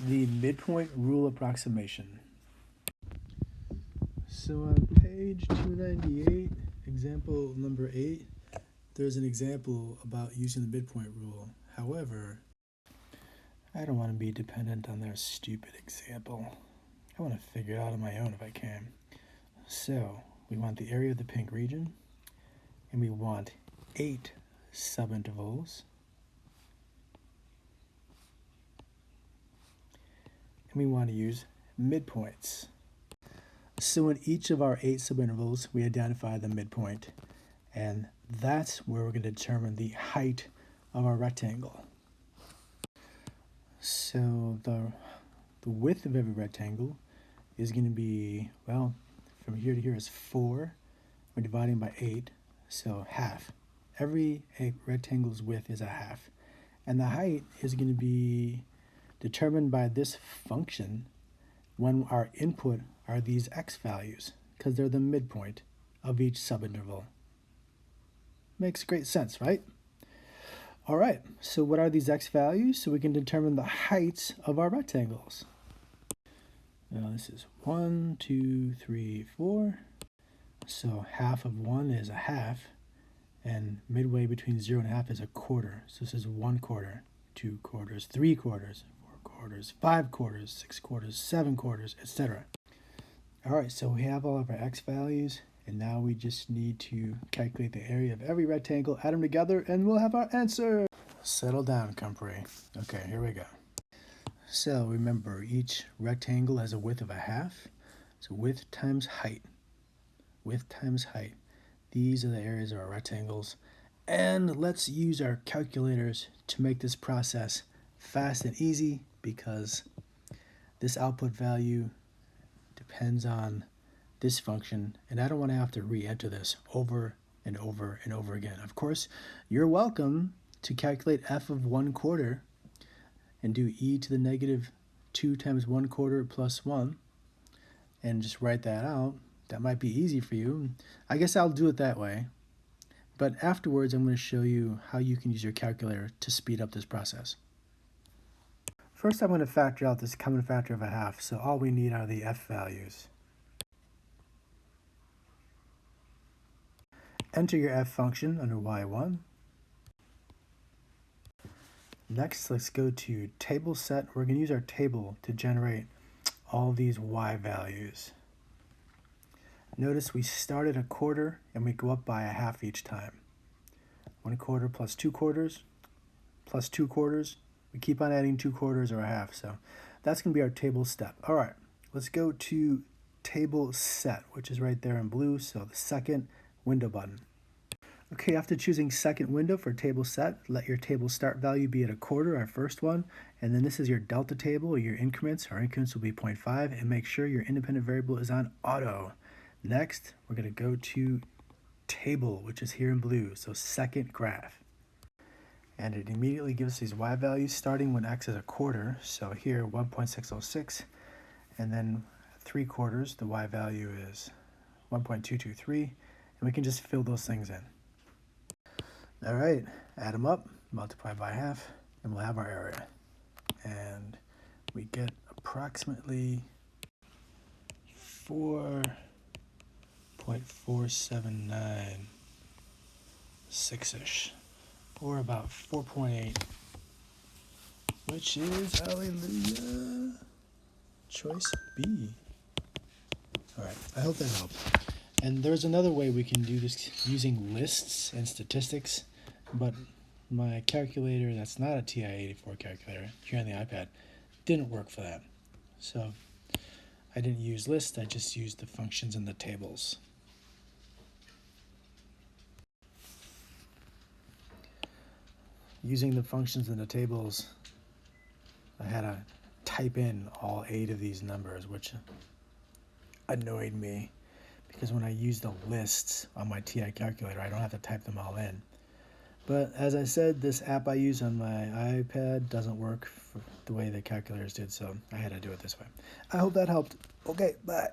The midpoint rule approximation. So on page 298, example number 8, there's an example about using the midpoint rule. However, I don't want to be dependent on their stupid example. I want to figure it out on my own if I can. So we want the area of the pink region, and we want 8 subintervals. And we want to use midpoints. So in each of our 8 subintervals, we identify the midpoint, and that's where we're going to determine the height of our rectangle. So the width of every rectangle is going to be, well, from here to here is 4. We're dividing by 8, so half. Every rectangle's width is a half. And the height is going to be determined by this function when our input are these x values, because they're the midpoint of each subinterval. Makes great sense, right? All right, so what are these x values? So we can determine the heights of our rectangles. Now this is 1, 2, 3, 4. So half of 1 is a half, and midway between 0 and a half is a quarter. So this is 1 quarter, 2 quarters, 3 quarters, 4 quarters, 5 quarters, 6 quarters, 7 quarters, etc. All right, so we have all of our x values, and now we just need to calculate the area of every rectangle, add them together, and we'll have our answer. Settle down, company. Okay, here we go. So remember, each rectangle has a width of a half. So width times height. Width times height. These are the areas of our rectangles. And let's use our calculators to make this process fast and easy, because this output value depends on this function, and I don't want to have to re-enter this over and over and over again. Of course, you're welcome to calculate f of 1 quarter and do e to the negative 2 times 1 quarter plus 1 and just write that out. That might be easy for you. I guess I'll do it that way. But afterwards, I'm going to show you how you can use your calculator to speed up this process. First, I'm going to factor out this common factor of a half, so all we need are the f values. Enter your f function under y1. Next, let's go to table set. We're going to use our table to generate all these y values. Notice we start at a quarter and we go up by a half each time. 1 quarter plus 2 quarters plus 2 quarters. We keep on adding 2 quarters or a half, so that's going to be our table step. All right, let's go to table set, which is right there in blue, so the second window button. Okay, after choosing second window for table set, let your table start value be at a quarter, our first one, and then this is your delta table or your increments. Our increments will be 0.5, and make sure your independent variable is on auto. Next, we're going to go to table, which is here in blue, so second graph. And it immediately gives us these y values starting when x is a quarter. So here 1.606, and then 3 quarters, the y value is 1.223, and we can just fill those things in. All right, add them up, multiply by half, and we'll have our area. And we get approximately 4.4796-ish. Or about 4.8, which is, hallelujah, choice B. All right, I hope that helped. And there's another way we can do this using lists and statistics, but my calculator, that's not a TI-84 calculator here on the iPad, didn't work for that. So I didn't use lists, I just used the functions in the tables. Using the functions in the tables, I had to type in all 8 of these numbers, which annoyed me, because when I use the lists on my TI calculator, I don't have to type them all in. But as I said, this app I use on my iPad doesn't work the way the calculators did, so I had to do it this way. I hope that helped. Okay, bye.